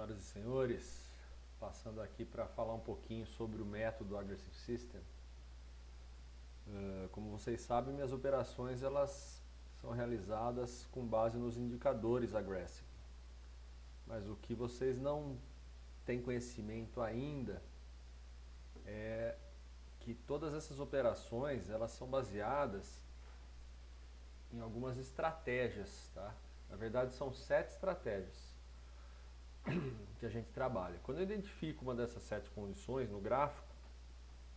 Senhoras e senhores, passando aqui para falar um pouquinho sobre o método Aggressive System. Como vocês sabem, minhas operações elas são realizadas com base nos indicadores Aggressive. Mas o que vocês não têm conhecimento ainda é que todas essas operações elas são baseadas em algumas estratégias, tá? Na verdade são 7 estratégias que a gente trabalha. Quando eu identifico uma dessas 7 condições no gráfico,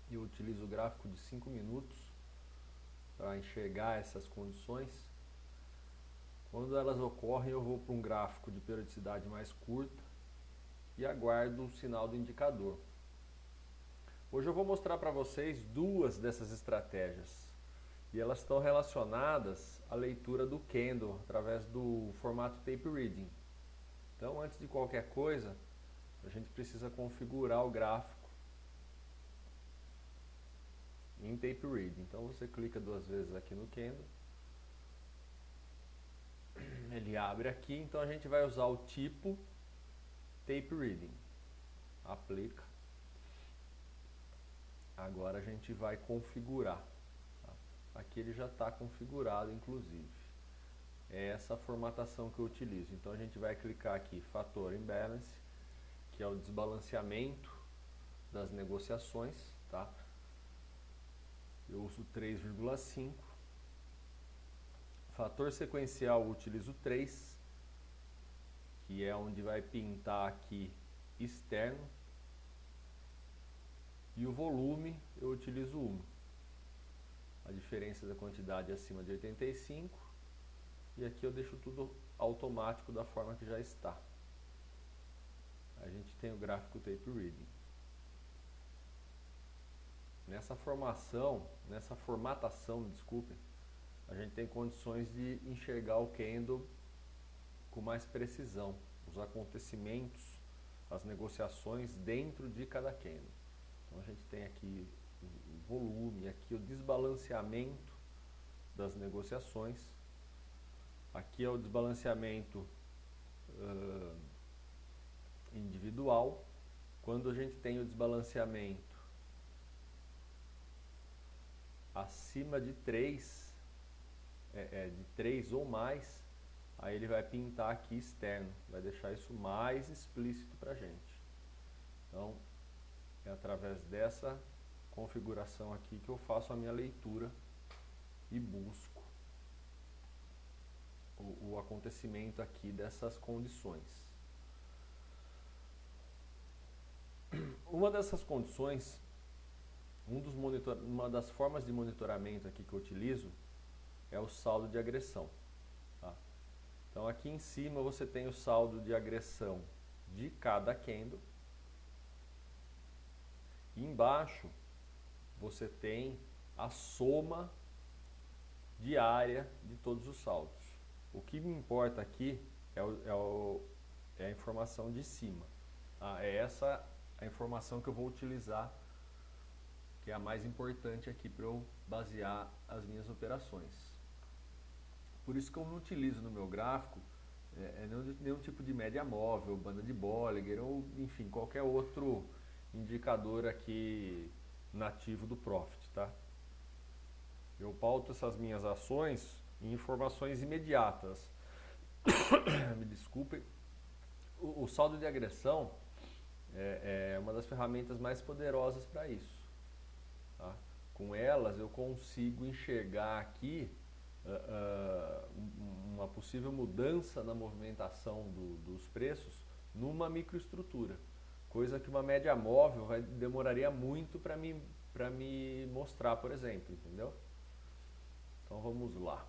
eu utilizo o gráfico de 5 minutos para enxergar essas condições. Quando elas ocorrem, eu vou para um gráfico de periodicidade mais curta e aguardo o sinal do indicador. Hoje eu vou mostrar para vocês 2 dessas estratégias e elas estão relacionadas à leitura do candle através do formato tape reading. Então, antes de qualquer coisa, a gente precisa configurar o gráfico em tape reading. Então você clica 2 vezes aqui no candle, ele abre aqui, então a gente vai usar o tipo tape reading. Aplica. Agora a gente vai configurar. Aqui ele já está configurado, inclusive. É essa formatação que eu utilizo. Então a gente vai clicar aqui, fator imbalance, que é o desbalanceamento das negociações, tá? Eu uso 3,5. Fator sequencial eu utilizo 3, que é onde vai pintar aqui externo. E o volume eu utilizo 1. A diferença da quantidade é acima de 85. E aqui eu deixo tudo automático da forma que já está. A gente tem o gráfico tape reading. Nessa formatação, desculpem, a gente tem condições de enxergar o candle com mais precisão, os acontecimentos, as negociações dentro de cada candle. Então a gente tem aqui o volume, aqui o desbalanceamento das negociações. Aqui é o desbalanceamento individual. Quando a gente tem o desbalanceamento acima de 3, de 3 ou mais, aí ele vai pintar aqui externo, vai deixar isso mais explícito para a gente. Então, é através dessa configuração aqui que eu faço a minha leitura e busco o acontecimento aqui dessas condições. Uma dessas condições, uma das formas de monitoramento aqui que eu utilizo é o saldo de agressão. Tá? Então aqui em cima você tem o saldo de agressão de cada candle. E embaixo você tem a soma diária de todos os saldos. O que me importa aqui é a informação de cima. Tá? É essa a informação que eu vou utilizar, que é a mais importante aqui para eu basear as minhas operações. Por isso que eu não utilizo no meu gráfico nenhum tipo de média móvel, banda de Bollinger ou enfim, qualquer outro indicador aqui nativo do Profit, tá? Eu pauto essas minhas ações em informações imediatas. Me desculpem. O saldo de agressão é uma das ferramentas mais poderosas para isso. Tá? Com elas eu consigo enxergar aqui uma possível mudança na movimentação dos preços numa microestrutura, coisa que uma média móvel demoraria muito para me mostrar, por exemplo, entendeu? Então vamos lá,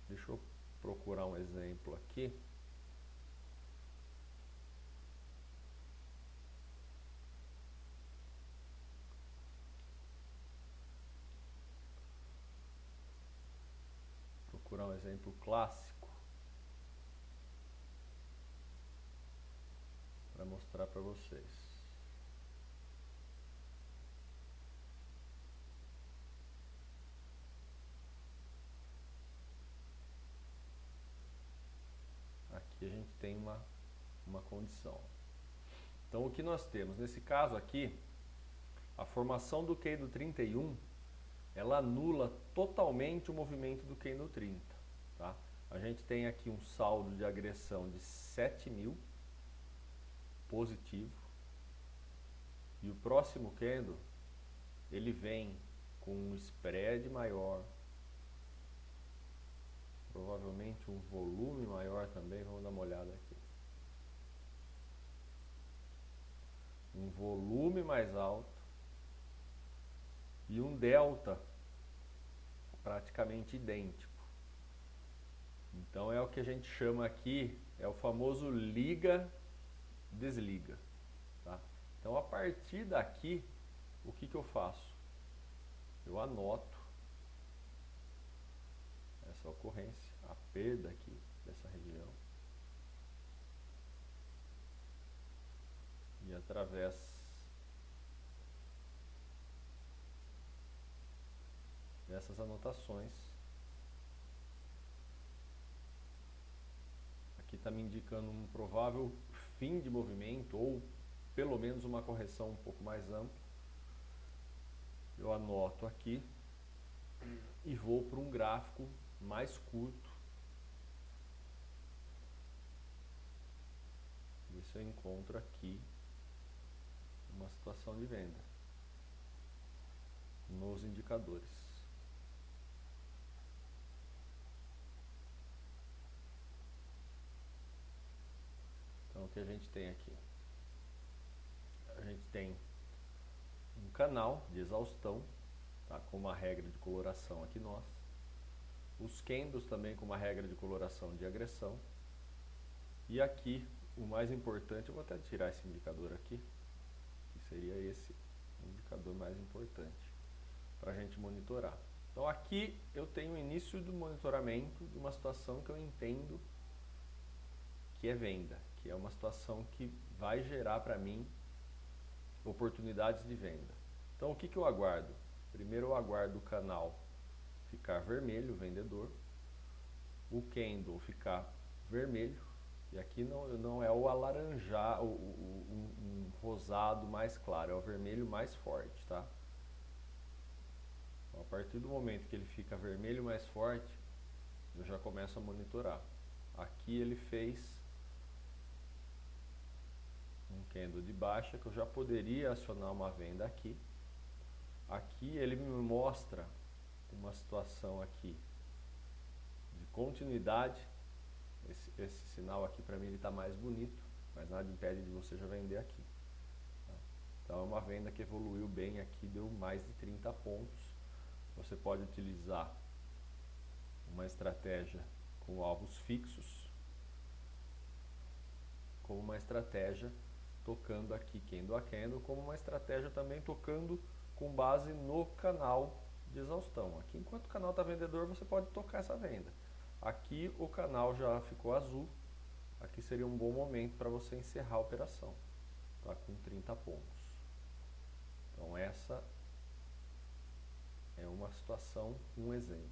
deixa eu procurar um exemplo aqui. Procurar um exemplo clássico para mostrar para vocês. Aqui a gente tem uma condição. Então o que nós temos? Nesse caso aqui, a formação do candle 31, ela anula totalmente o movimento do candle 30. Tá? A gente tem aqui um saldo de agressão de 7.000, positivo. E o próximo candle, ele vem com um spread maior, provavelmente um volume maior também, vamos dar uma olhada aqui. Um volume mais alto e um delta praticamente idêntico. Então é o que a gente chama aqui, é o famoso liga-desliga. Tá? Então a partir daqui, o que eu faço? Eu anoto essa ocorrência, a perda aqui dessa região, e através dessas anotações, aqui está me indicando um provável fim de movimento ou pelo menos uma correção um pouco mais ampla. Eu anoto aqui e vou para um gráfico mais curto. Ver se eu encontro aqui uma situação de venda nos indicadores. Então o que a gente tem aqui? A gente tem um canal de exaustão, tá, com uma regra de coloração aqui nós. Os candles também com uma regra de coloração de agressão. E aqui, o mais importante, eu vou até tirar esse indicador aqui, que seria esse indicador mais importante para a gente monitorar. Então aqui eu tenho o início do monitoramento de uma situação que eu entendo que é venda, que é uma situação que vai gerar para mim oportunidades de venda. Então o que eu aguardo? Primeiro eu aguardo o canal ficar vermelho, o vendedor, o candle ficar vermelho, e aqui não é o alaranjado, um rosado mais claro, é o vermelho mais forte, tá? Então, a partir do momento que ele fica vermelho mais forte, eu já começo a monitorar. Aqui ele fez um candle de baixa, que eu já poderia acionar uma venda aqui. Aqui ele me mostra uma situação aqui de continuidade. Esse sinal aqui para mim ele está mais bonito, mas nada impede de você já vender aqui. Tá? Então é uma venda que evoluiu bem aqui, deu mais de 30 pontos. Você pode utilizar uma estratégia com alvos fixos, como uma estratégia tocando aqui candle a candle, como uma estratégia também tocando com base no canal de exaustão. Aqui, enquanto o canal está vendedor, você pode tocar essa venda. Aqui o canal já ficou azul, aqui seria um bom momento para você encerrar a operação, tá? Com 30 pontos. Então essa é uma situação, um exemplo.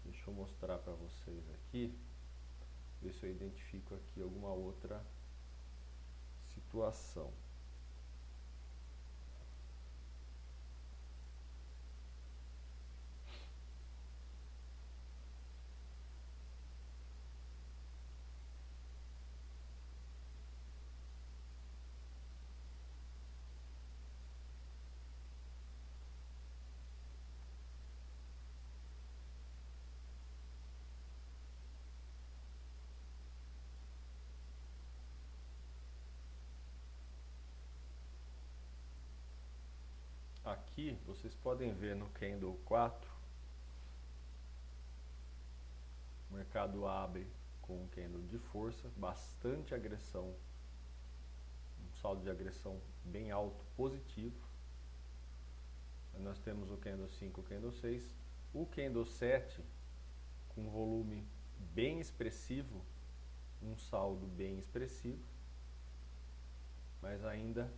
Deixa eu mostrar para vocês aqui, ver se eu identifico aqui alguma outra situação. Aqui vocês podem ver no candle 4, o mercado abre com um candle de força, bastante agressão, um saldo de agressão bem alto, positivo. Nós temos o candle 5, o candle 6, o candle 7 com volume bem expressivo, um saldo bem expressivo, mas ainda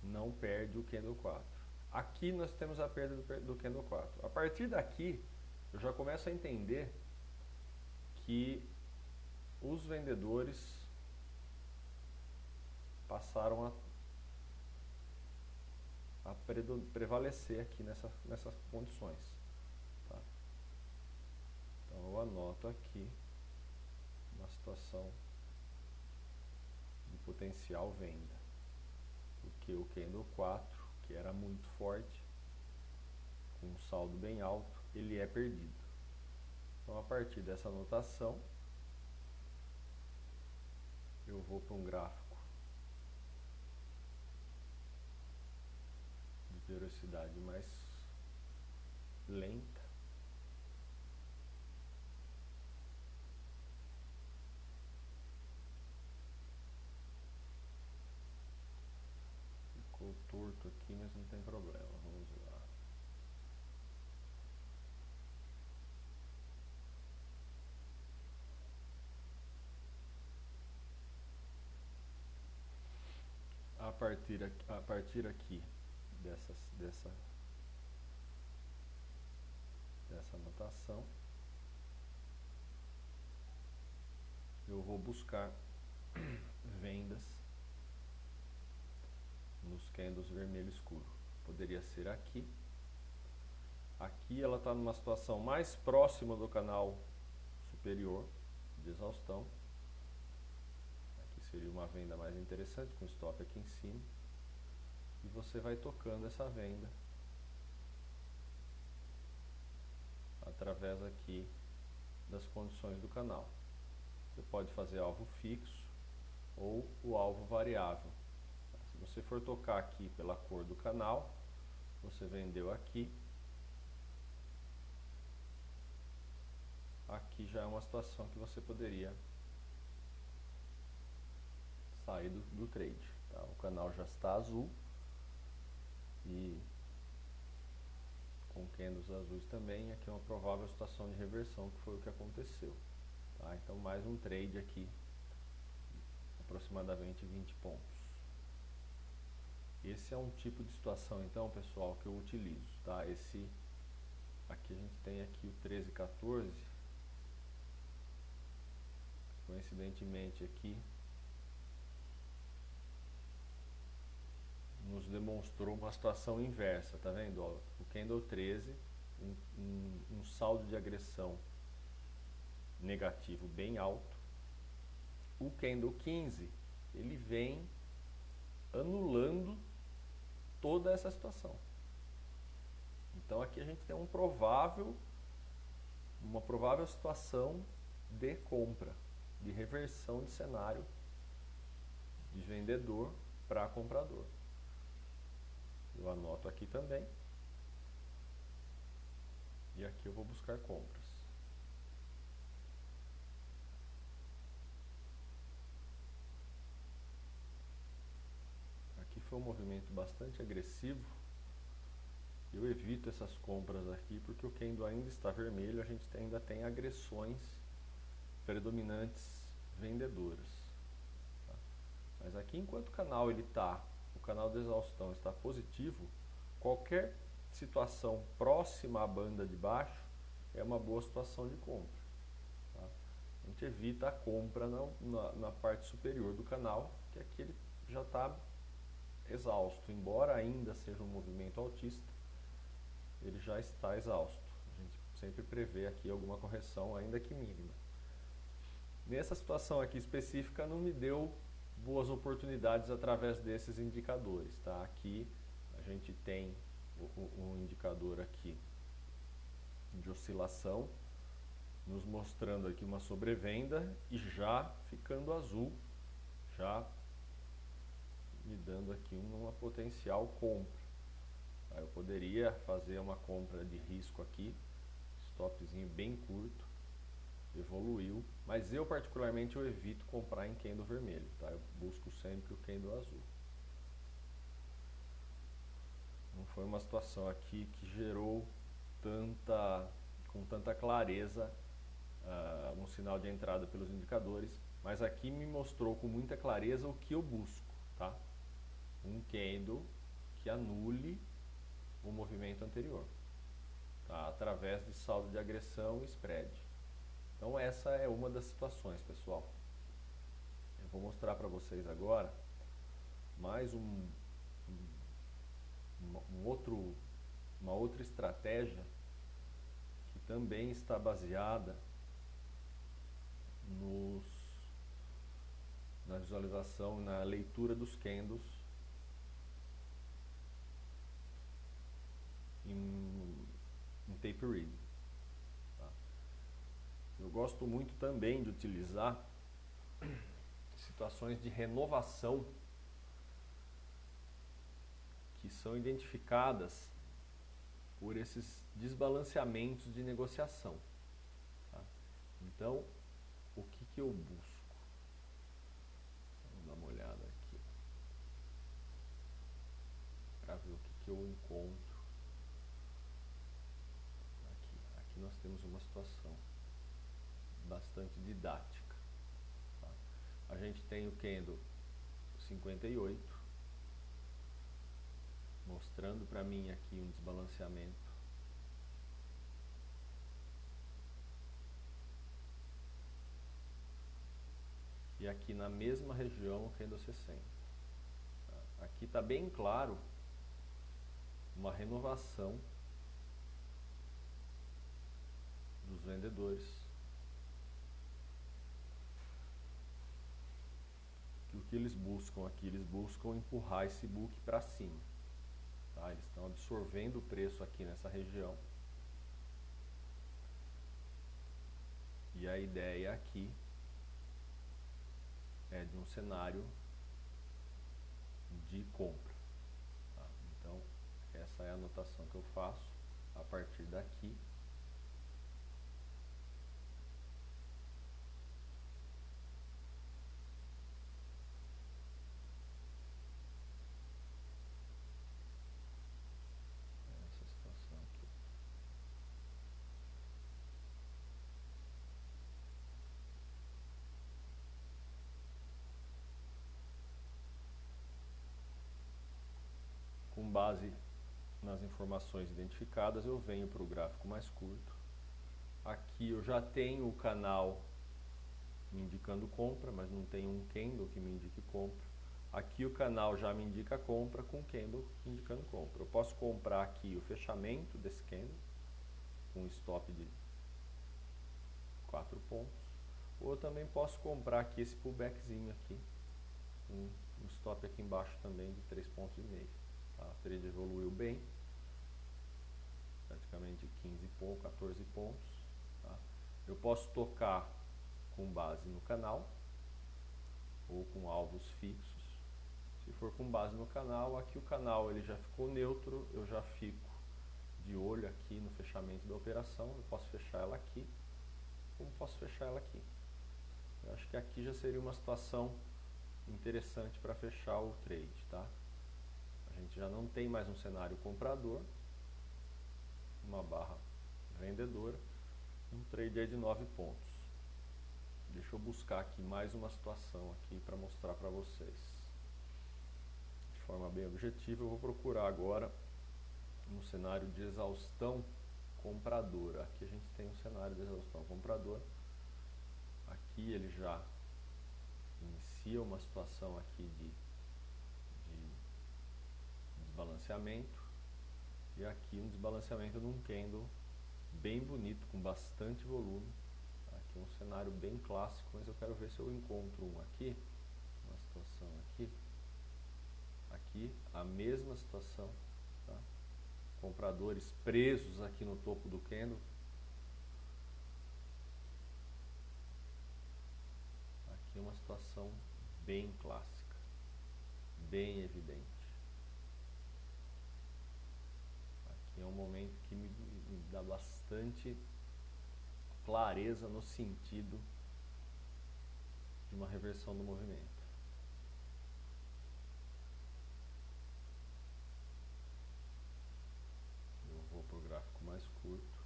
não perde o candle 4. Aqui nós temos a perda do candle 4. A partir daqui, eu já começo a entender que os vendedores passaram a prevalecer aqui nessas condições. Tá? Então eu anoto aqui uma situação de potencial venda, porque o candle 4, que era muito forte, com um saldo bem alto, ele é perdido. Então a partir dessa anotação, eu vou para um gráfico de velocidade mais lenta. Ficou torto aqui, mas não tem problema. Vamos lá. A partir aqui dessa anotação, eu vou buscar vendas nos candles vermelho escuro. Poderia ser aqui. Aqui ela está numa situação mais próxima do canal superior de exaustão. Aqui seria uma venda mais interessante, com stop aqui em cima. E você vai tocando essa venda através aqui das condições do canal. Você pode fazer alvo fixo ou o alvo variável. Se você for tocar aqui pela cor do canal, você vendeu aqui. Aqui já é uma situação que você poderia sair do trade. Tá? O canal já está azul e com candles azuis também. Aqui é uma provável situação de reversão, que foi o que aconteceu. Tá? Então mais um trade aqui, aproximadamente 20 pontos. Esse é um tipo de situação, então, pessoal, que eu utilizo. Tá? Aqui a gente tem aqui o 13,14. Coincidentemente aqui nos demonstrou uma situação inversa, tá vendo? Ó, o candle 13, um saldo de agressão negativo bem alto. O candle 15, ele vem anulando toda essa situação. Então aqui a gente tem uma provável situação de compra, de reversão de cenário de vendedor para comprador. Eu anoto aqui também. E aqui eu vou buscar compras. Aqui foi um movimento bastante agressivo. Eu evito essas compras aqui porque o candle ainda está vermelho, a gente ainda tem agressões predominantes vendedoras. Tá? Mas aqui, enquanto o canal o canal de exaustão está positivo, qualquer situação próxima à banda de baixo é uma boa situação de compra. Tá? A gente evita a compra na parte superior do canal, que aqui ele já está exausto, embora ainda seja um movimento altista, ele já está exausto. A gente sempre prevê aqui alguma correção, ainda que mínima. Nessa situação aqui específica não me deu boas oportunidades através desses indicadores. Tá? Aqui a gente tem um indicador aqui de oscilação, nos mostrando aqui uma sobrevenda e já ficando azul, já me dando aqui uma potencial compra. Eu poderia fazer uma compra de risco aqui, stopzinho bem curto, evoluiu, mas eu particularmente eu evito comprar em candle vermelho, tá? Eu busco sempre o candle azul. Não foi uma situação aqui que gerou com tanta clareza um sinal de entrada pelos indicadores, mas aqui me mostrou com muita clareza o que eu busco, tá? Um candle que anule o movimento anterior, tá? Através de saldo de agressão e spread. Então essa é uma das situações, pessoal. Eu vou mostrar para vocês agora mais uma outra estratégia que também está baseada na visualização, na leitura dos candles em tape reading. Tá? Eu gosto muito também de utilizar situações de renovação que são identificadas por esses desbalanceamentos de negociação. Tá? Então, o que eu busco? Vamos dar uma olhada aqui para ver o que eu encontro. Aqui nós temos uma situação bastante didática. Tá? A gente tem o candle 58, mostrando para mim aqui um desbalanceamento. E aqui na mesma região o candle 60. Tá? Aqui está bem claro uma renovação dos vendedores. O que eles buscam aqui? Eles buscam empurrar esse book para cima. Tá? Eles estão absorvendo o preço aqui nessa região. E a ideia aqui é de um cenário de compra. Tá? Então, essa é a anotação que eu faço a partir daqui. Essa situação aqui. Com base nas informações identificadas, eu venho para o gráfico mais curto. Aqui eu já tenho o canal me indicando compra, mas não tem um candle que me indique compra. Aqui o canal já me indica compra com candle indicando compra. Eu posso comprar aqui o fechamento desse candle com um stop de 4 pontos. Ou eu também posso comprar aqui esse pullbackzinho aqui, um stop aqui embaixo também de 3,5 pontos. Tá? A trade evoluiu bem, praticamente 15 pontos, 14 pontos. Tá? Eu posso tocar com base no canal ou com alvos fixos. Se for com base no canal, aqui o canal ele já ficou neutro, eu já fico de olho aqui no fechamento da operação. Eu posso fechar ela aqui, como posso fechar ela aqui. Eu acho que aqui já seria uma situação interessante para fechar o trade, tá? A gente já não tem mais um cenário comprador, uma barra vendedora, um trade aí de 9 pontos. Deixa eu buscar aqui mais uma situação aqui para mostrar para vocês. De forma bem objetiva, eu vou procurar agora um cenário de exaustão compradora. Aqui a gente tem um cenário de exaustão compradora. Aqui ele já inicia uma situação aqui de desbalanceamento. E aqui um desbalanceamento num candle bem bonito, com bastante volume. Aqui um cenário bem clássico, mas eu quero ver se eu encontro um aqui, uma situação aqui. Aqui a mesma situação, tá? Compradores presos aqui no topo do candle. Aqui uma situação bem clássica, bem evidente. Aqui é um momento que me dá bastante clareza no sentido de uma reversão do movimento. Eu vou para o gráfico mais curto.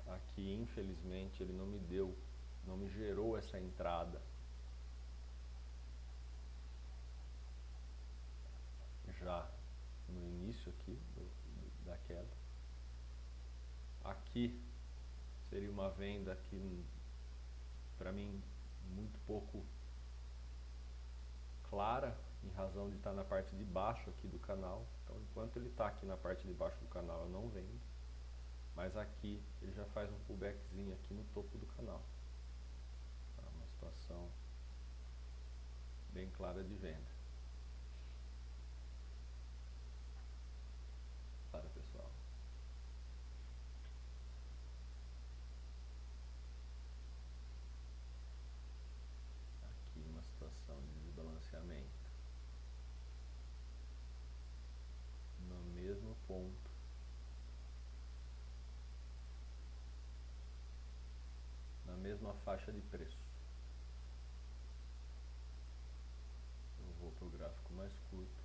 Aqui, infelizmente, ele não me deu, não me gerou essa entrada já no início aqui da queda. Aqui seria uma venda que, para mim, muito pouco em razão de estar na parte de baixo aqui do canal. Então, enquanto ele está aqui na parte de baixo do canal, eu não vendo, mas aqui ele já faz um pullbackzinho aqui no topo do canal. Tá? Uma situação bem clara de venda. Para, pessoal. Aqui uma situação de desbalanceamento. No mesmo ponto. Na mesma faixa de preço. Eu vou para o gráfico mais curto.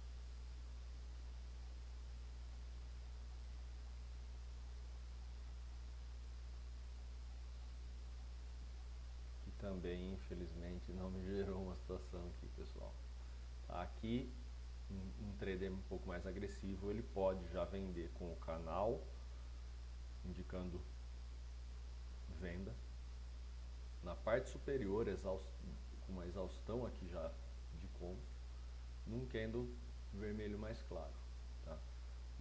Que também, infelizmente, não me gerou uma situação aqui, pessoal. Aqui, um trader um pouco mais agressivo, ele pode já vender com o canal, indicando venda. Na parte superior, com uma exaustão aqui já de compra, num candle vermelho mais claro. Tá?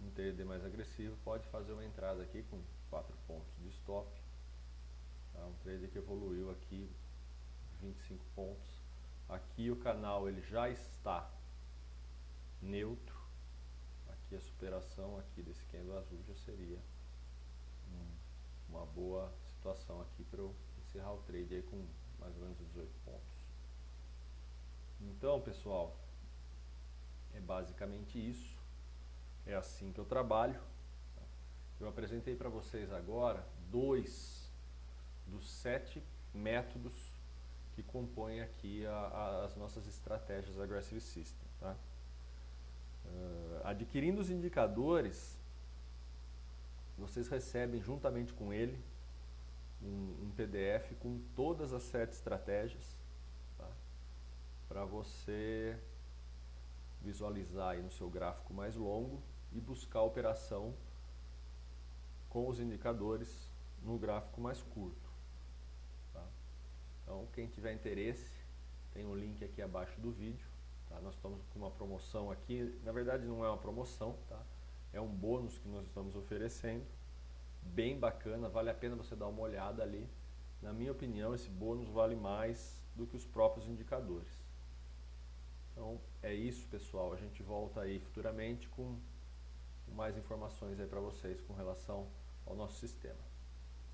Um trader mais agressivo pode fazer uma entrada aqui com 4 pontos de stop. Tá? Um trader que evoluiu aqui 25 pontos. Aqui o canal ele já está neutro. Aqui a superação aqui desse candle azul já seria uma boa situação aqui para eu encerrar o trade aí com mais ou menos 18 pontos. Então, pessoal, é basicamente isso. É assim que eu trabalho. Eu apresentei para vocês agora 2 dos 7 métodos que compõem aqui as nossas estratégias Aggressive System. Tá? Adquirindo os indicadores, vocês recebem juntamente com ele um PDF com todas as 7 estratégias, tá? Para você visualizar aí no seu gráfico mais longo e buscar a operação com os indicadores no gráfico mais curto. Tá? Então, quem tiver interesse, tem um link aqui abaixo do vídeo. Tá? Nós estamos com uma promoção aqui, na verdade não é uma promoção, tá? É um bônus que nós estamos oferecendo, bem bacana, vale a pena você dar uma olhada ali. Na minha opinião, esse bônus vale mais do que os próprios indicadores. Então, é isso, pessoal. A gente volta aí futuramente com mais informações aí para vocês com relação ao nosso sistema.